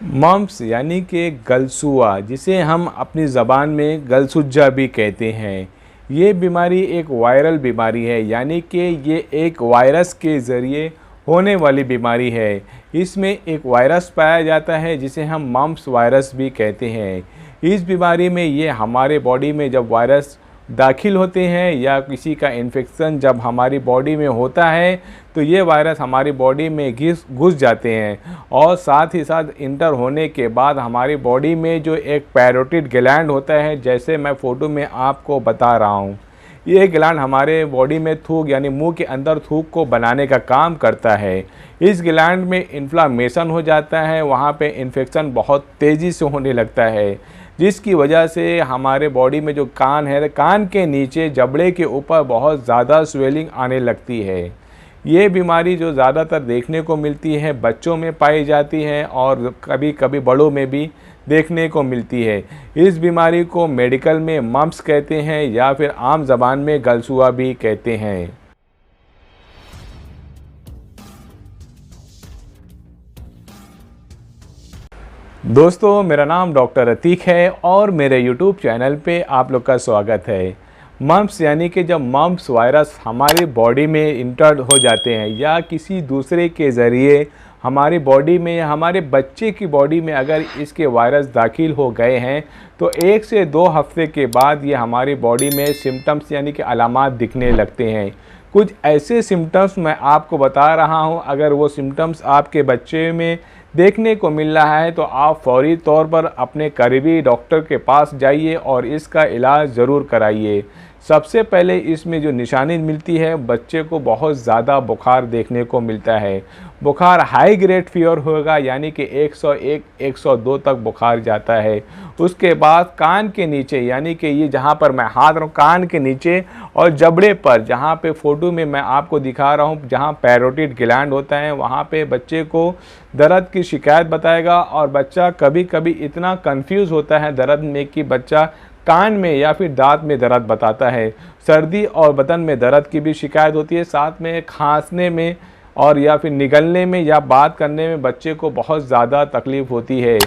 Mumps यानी कि गलसुआ, जिसे हम अपनी ज़बान में गलसुज्जा भी कहते हैं। ये बीमारी एक वायरल बीमारी है, यानी कि ये एक वायरस के ज़रिए होने वाली बीमारी है। इसमें एक वायरस पाया जाता है जिसे हम मम्प्स वायरस भी कहते हैं। इस बीमारी में ये हमारे बॉडी में जब वायरस दाखिल होते हैं या किसी का इन्फेक्शन जब हमारी बॉडी में होता है, तो ये वायरस हमारी बॉडी में घुस जाते हैं और साथ ही साथ इंटर होने के बाद हमारी बॉडी में जो एक पैरोटिड ग्लैंड होता है, जैसे मैं फ़ोटो में आपको बता रहा हूँ, ये ग्लैंड हमारे बॉडी में थूक यानी मुंह के अंदर थूक को बनाने का काम करता है। इस ग्लैंड में इन्फ्लामेशन हो जाता है, वहाँ पे इन्फेक्शन बहुत तेज़ी से होने लगता है, जिसकी वजह से हमारे बॉडी में जो कान है, कान के नीचे जबड़े के ऊपर बहुत ज़्यादा स्वेलिंग आने लगती है। ये बीमारी जो ज़्यादातर देखने को मिलती है बच्चों में पाई जाती है और कभी कभी बड़ों में भी देखने को मिलती है। इस बीमारी को मेडिकल में मम्प्स कहते हैं या फिर आम ज़बान में गलसुआ भी कहते हैं। दोस्तों, मेरा नाम डॉक्टर अतीक है और मेरे यूट्यूब चैनल पे आप लोग का स्वागत है। मम्प्स यानी कि जब मम्प्स वायरस हमारी बॉडी में इंटर हो जाते हैं या किसी दूसरे के ज़रिए हमारी बॉडी में या हमारे बच्चे की बॉडी में अगर इसके वायरस दाखिल हो गए हैं, तो 1 से 2 हफ्ते के बाद ये हमारी बॉडी में सिम्टम्स यानी कि अलामात दिखने लगते हैं। कुछ ऐसे सिम्टम्स मैं आपको बता रहा हूँ, अगर वो सिम्टम्स आपके बच्चे में देखने को मिल रहा है तो आप फौरी तौर पर अपने करीबी डॉक्टर के पास जाइए और इसका इलाज ज़रूर कराइए। सबसे पहले इसमें जो निशानी मिलती है, बच्चे को बहुत ज़्यादा बुखार देखने को मिलता है। बुखार हाई ग्रेड फीवर होगा, यानी कि 101 102 तक बुखार जाता है। उसके बाद कान के नीचे, यानी कि ये जहाँ पर मैं हाथ रखूँ, कान के नीचे और जबड़े पर, जहाँ पे फ़ोटो में मैं आपको दिखा रहा हूँ, जहाँ पैरोटिड ग्लैंड होता है, वहाँ पे बच्चे को दर्द की शिकायत बताएगा और बच्चा कभी कभी इतना कंफ्यूज होता है दर्द में कि बच्चा कान में या फिर दांत में दर्द बताता है। सर्दी और बदन में दर्द की भी शिकायत होती है, साथ में खांसने में और या फिर निगलने में या बात करने में बच्चे को बहुत ज़्यादा तकलीफ़ होती है।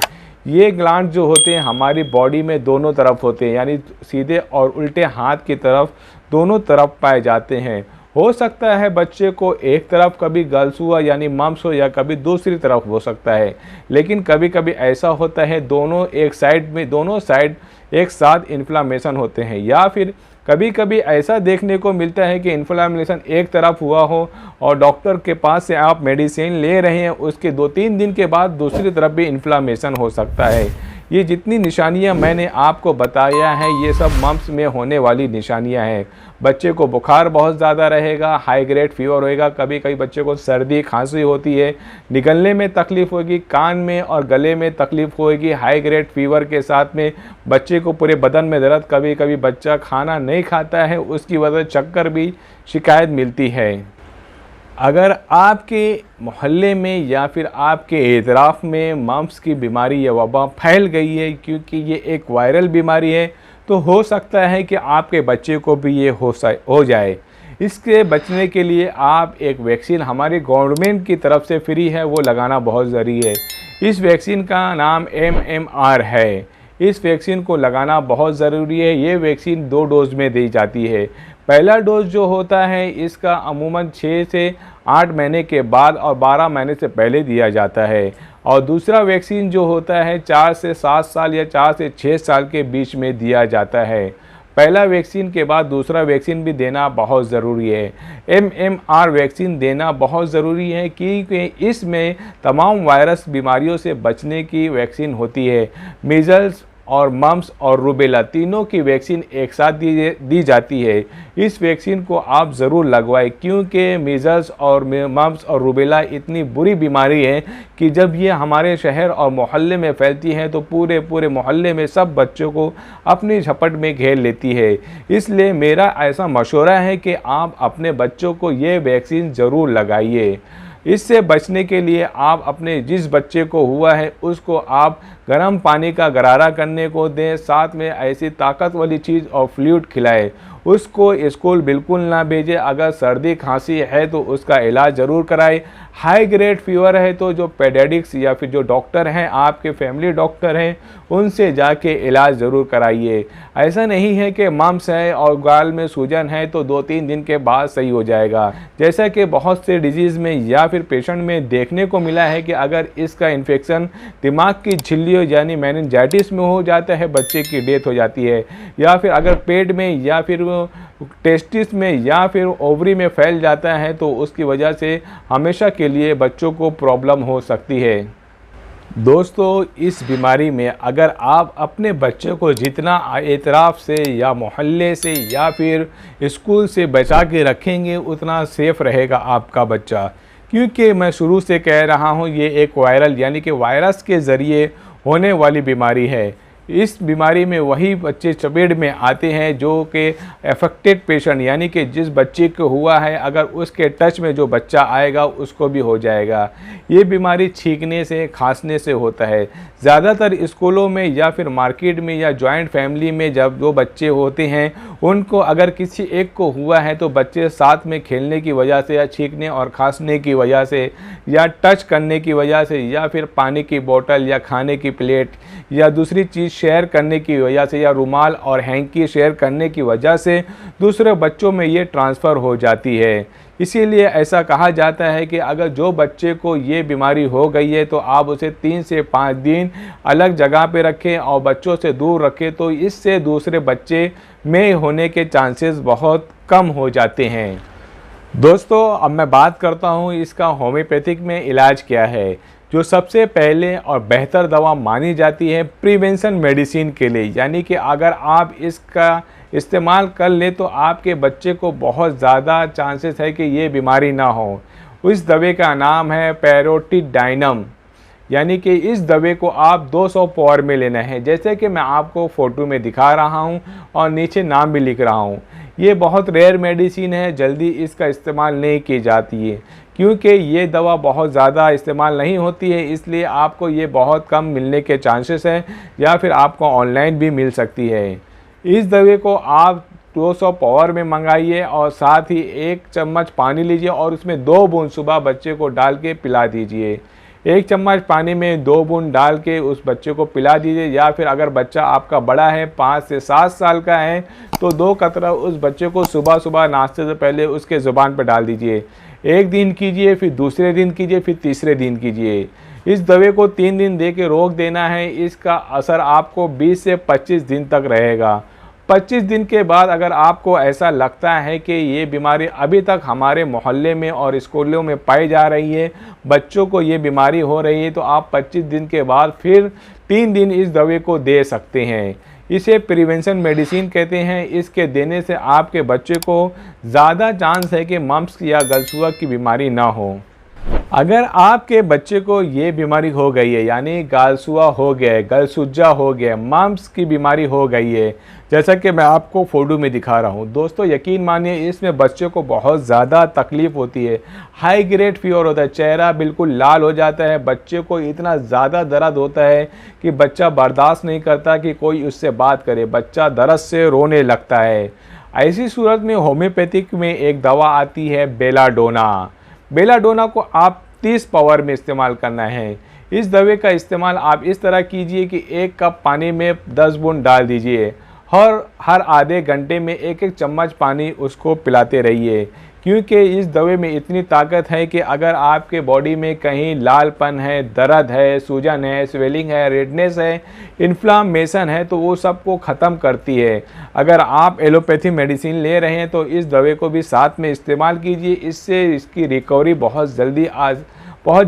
ये ग्लैंड जो होते हैं हमारी बॉडी में दोनों तरफ होते हैं, यानी सीधे और उल्टे हाथ की तरफ दोनों तरफ पाए जाते हैं। हो सकता है बच्चे को एक तरफ कभी गलसुआ यानी मम्प्स हो या कभी दूसरी तरफ हो सकता है, लेकिन कभी कभी ऐसा होता है दोनों एक साइड में, दोनों साइड एक साथ इन्फ्लामेशन होते हैं, या फिर कभी कभी ऐसा देखने को मिलता है कि इन्फ्लामेशन एक तरफ हुआ हो और डॉक्टर के पास से आप मेडिसिन ले रहे हैं, उसके 2-3 दिन के बाद दूसरी तरफ भी इन्फ्लामेशन हो सकता है। ये जितनी निशानियां मैंने आपको बताया है, ये सब मम्प्स में होने वाली निशानियां हैं। बच्चे को बुखार बहुत ज़्यादा रहेगा, हाई ग्रेड फीवर होएगा, कभी कभी बच्चे को सर्दी खांसी होती है, निकलने में तकलीफ़ होगी, कान में और गले में तकलीफ़ होगी। हाई ग्रेड फीवर के साथ में बच्चे को पूरे बदन में दर्द, कभी कभी बच्चा खाना नहीं खाता है, उसकी वजह से चक्कर भी शिकायत मिलती है। अगर आपके मोहल्ले में या फिर आपके एतराफ़ में मम्प्स की बीमारी या वबा फैल गई है, क्योंकि ये एक वायरल बीमारी है, तो हो सकता है कि आपके बच्चे को भी ये हो जाए। इसके बचने के लिए आप एक वैक्सीन हमारी गवर्नमेंट की तरफ से फ्री है, वो लगाना बहुत ज़रूरी है। इस वैक्सीन का नाम MMR है। इस वैक्सीन को लगाना बहुत ज़रूरी है। ये वैक्सीन 2 डोज में दी जाती है। पहला डोज जो होता है इसका अमूमन 6 से 8 महीने के बाद और 12 महीने से पहले दिया जाता है, और दूसरा वैक्सीन जो होता है 4 से 7 साल या 4 से 6 साल के बीच में दिया जाता है। पहला वैक्सीन के बाद दूसरा वैक्सीन भी देना बहुत ज़रूरी है। MMR वैक्सीन देना बहुत ज़रूरी है क्योंकि इसमें तमाम वायरस बीमारियों से बचने की वैक्सीन होती है। मीज़ल्स और मम्प्स और रूबेला तीनों की वैक्सीन एक साथ दी जाती है। इस वैक्सीन को आप ज़रूर लगवाएं, क्योंकि मीज़ल्स और मम्प्स और रूबेला इतनी बुरी बीमारी है कि जब ये हमारे शहर और मोहल्ले में फैलती है तो पूरे पूरे मोहल्ले में सब बच्चों को अपनी झपट में घेर लेती है। इसलिए मेरा ऐसा मशवरा है कि आप अपने बच्चों को ये वैक्सीन ज़रूर लगाइए। इससे बचने के लिए आप अपने जिस बच्चे को हुआ है उसको आप गर्म पानी का गरारा करने को दें, साथ में ऐसी ताकत वाली चीज़ और फ्लूइड खिलाएं। उसको स्कूल बिल्कुल ना भेजें। अगर सर्दी खांसी है तो उसका इलाज ज़रूर कराएं। हाई ग्रेड फीवर है तो जो पेडियाट्रिक्स या फिर जो डॉक्टर हैं, आपके फैमिली डॉक्टर हैं, उनसे जाके इलाज ज़रूर कराइए। ऐसा नहीं है कि मम्स है और गाल में सूजन है तो 2-3 दिन के बाद सही हो जाएगा। जैसा कि बहुत से डिजीज़ में या फिर पेशेंट में देखने को मिला है कि अगर इसका इन्फेक्शन दिमाग की झिल्लियों यानी मेनिंजाइटिस में हो जाता है, बच्चे की डेथ हो जाती है। या फिर अगर पेट में या फिर टेस्टिस में या फिर ओवरी में फैल जाता है तो उसकी वजह से हमेशा के लिए बच्चों को प्रॉब्लम हो सकती है। दोस्तों, इस बीमारी में अगर आप अपने बच्चे को जितना एतराफ़ से या मोहल्ले से या फिर स्कूल से बचा के रखेंगे उतना सेफ़ रहेगा आपका बच्चा। क्योंकि मैं शुरू से कह रहा हूँ, ये एक वायरल यानी कि वायरस के ज़रिए होने वाली बीमारी है। इस बीमारी में वही बच्चे चपेट में आते हैं जो कि अफेक्टेड पेशेंट यानी कि जिस बच्चे को हुआ है, अगर उसके टच में जो बच्चा आएगा उसको भी हो जाएगा। ये बीमारी छींकने से, खांसने से होता है। ज़्यादातर स्कूलों में या फिर मार्केट में या जॉइंट फैमिली में जब जो बच्चे होते हैं उनको अगर किसी एक को हुआ है तो बच्चे साथ में खेलने की वजह से या छींकने और खांसने की वजह से या टच करने की वजह से या फिर पानी की बोतल या खाने की प्लेट या दूसरी चीज़ शेयर करने की वजह से या रुमाल और हैंकी शेयर करने की वजह से दूसरे बच्चों में ये ट्रांसफ़र हो जाती है। इसीलिए ऐसा कहा जाता है कि अगर जो बच्चे को ये बीमारी हो गई है तो आप उसे 3 से 5 दिन अलग जगह पे रखें और बच्चों से दूर रखें, तो इससे दूसरे बच्चे में होने के चांसेस बहुत कम हो जाते हैं। दोस्तों, अब मैं बात करता हूँ इसका होम्योपैथिक में इलाज क्या है। जो सबसे पहले और बेहतर दवा मानी जाती है प्रिवेंशन मेडिसिन के लिए, यानी कि अगर आप इसका इस्तेमाल कर लें तो आपके बच्चे को बहुत ज़्यादा चांसेस है कि ये बीमारी ना हो। उस दवे का नाम है पैरोटिडाइनम, यानी कि इस दवे को आप 200 पावर में लेना है, जैसे कि मैं आपको फ़ोटो में दिखा रहा हूँ और नीचे नाम भी लिख रहा हूँ। ये बहुत रेयर मेडिसिन है, जल्दी इसका इस्तेमाल नहीं की जाती है क्योंकि ये दवा बहुत ज़्यादा इस्तेमाल नहीं होती है, इसलिए आपको ये बहुत कम मिलने के चांसेस हैं या फिर आपको ऑनलाइन भी मिल सकती है। इस दवे को आप 200 पावर में मंगाइए और साथ ही 1 चम्मच पानी लीजिए और उसमें 2 बूंद सुबह बच्चे को डाल के पिला दीजिए। 1 चम्मच पानी में 2 बूंद डाल के उस बच्चे को पिला दीजिए। या फिर अगर बच्चा आपका बड़ा है, 5 से 7 साल का है, तो 2 कतरा उस बच्चे को सुबह सुबह नाश्ते से पहले उसके ज़ुबान पर डाल दीजिए। 1 दिन कीजिए, फिर दूसरे दिन कीजिए, फिर तीसरे दिन कीजिए। इस दवे को 3 दिन दे के रोक देना है। इसका असर आपको 20 से 25 दिन तक रहेगा। 25 दिन के बाद अगर आपको ऐसा लगता है कि ये बीमारी अभी तक हमारे मोहल्ले में और स्कूलों में पाई जा रही है, बच्चों को ये बीमारी हो रही है, तो आप 25 दिन के बाद फिर 3 दिन इस दवे को दे सकते हैं। इसे प्रिवेंशन मेडिसिन कहते हैं। इसके देने से आपके बच्चे को ज़्यादा चांस है कि मम्प्स या गलसुआ की बीमारी ना हो। अगर आपके बच्चे को ये बीमारी हो गई है, यानी गालसुआ हो गया है, गलसुज्जा हो गया है, मम्प्स की बीमारी हो गई है, जैसा कि मैं आपको फ़ोटो में दिखा रहा हूँ, दोस्तों यकीन मानिए इसमें बच्चे को बहुत ज़्यादा तकलीफ़ होती है। हाई ग्रेड फीवर होता है, चेहरा बिल्कुल लाल हो जाता है, बच्चे को इतना ज़्यादा दर्द होता है कि बच्चा बर्दाश्त नहीं करता कि कोई उससे बात करे, बच्चा दर्द से रोने लगता है। ऐसी सूरत में होम्योपैथिक में एक दवा आती है बेलाडोना। बेलाडोना को आप 30 पावर में इस्तेमाल करना है। इस दवे का इस्तेमाल आप इस तरह कीजिए कि 1 कप पानी में 10 बूंद डाल दीजिए और हर आधे घंटे में 1-1 चम्मच पानी उसको पिलाते रहिए, क्योंकि इस दवे में इतनी ताकत है कि अगर आपके बॉडी में कहीं लालपन है, दर्द है, सूजन है, स्वेलिंग है, रेडनेस है, इन्फ्लामेशन है, तो वो सबको ख़त्म करती है। अगर आप एलोपैथी मेडिसिन ले रहे हैं तो इस दवे को भी साथ में इस्तेमाल कीजिए। इससे इसकी रिकवरी बहुत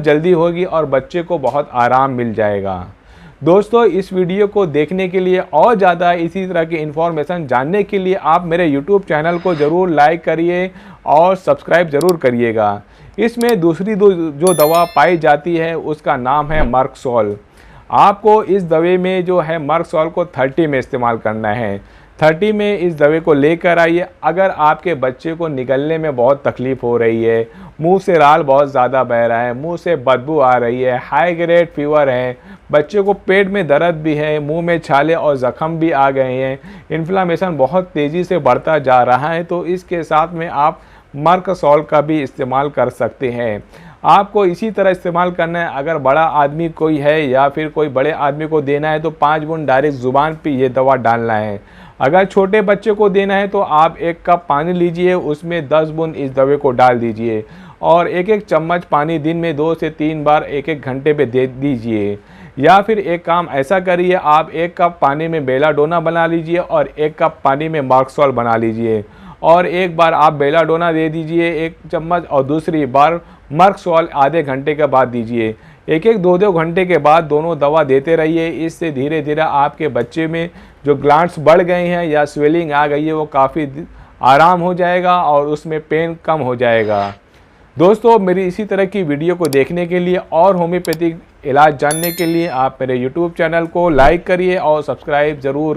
जल्दी होगी और बच्चे को बहुत आराम मिल जाएगा। दोस्तों, इस वीडियो को देखने के लिए और ज़्यादा इसी तरह की इन्फॉर्मेशन जानने के लिए आप मेरे YouTube चैनल को ज़रूर लाइक करिए और सब्सक्राइब ज़रूर करिएगा। इसमें दूसरी जो दवा पाई जाती है उसका नाम है मर्कसोल। आपको इस दवे में जो है मर्कसोल को 30 में इस्तेमाल करना है। 30 में इस दवा को लेकर आइए। अगर आपके बच्चे को निकलने में बहुत तकलीफ़ हो रही है, मुंह से लाल बहुत ज़्यादा बह रहा है, मुंह से बदबू आ रही है, हाई ग्रेड फीवर है, बच्चे को पेट में दर्द भी है, मुंह में छाले और ज़ख्म भी आ गए हैं, इन्फ्लामेशन बहुत तेज़ी से बढ़ता जा रहा है, तो इसके साथ में आप मर्क सॉल्ट का भी इस्तेमाल कर सकते हैं। आपको इसी तरह इस्तेमाल करना है। अगर बड़ा आदमी कोई है या फिर कोई बड़े आदमी को देना है तो 5 बूंद डायरेक्ट ज़ुबान पे ये दवा डालना है। अगर छोटे बच्चे को देना है तो आप 1 कप पानी लीजिए, उसमें 10 बूंद इस दवे को डाल दीजिए और 1-1 चम्मच पानी दिन में 2 से 3 बार 1-1 घंटे पे दे दीजिए। या फिर एक काम ऐसा करिए, आप 1 कप पानी में बेलाडोना बना लीजिए और 1 कप पानी में मर्क बना लीजिए और एक बार आप बेलाडोना दे दीजिए 1 चम्मच और दूसरी बार मर्क आधे घंटे के बाद दीजिए। 1-1 2-2 घंटे के बाद दोनों दवा देते रहिए। इससे धीरे धीरे आपके बच्चे में जो ग्लैंड्स बढ़ गए हैं या स्वेलिंग आ गई है वो काफ़ी आराम हो जाएगा और उसमें पेन कम हो जाएगा। दोस्तों, मेरी इसी तरह की वीडियो को देखने के लिए और होम्योपैथिक इलाज जानने के लिए आप मेरे यूट्यूब चैनल को लाइक करिए और सब्सक्राइब ज़रूर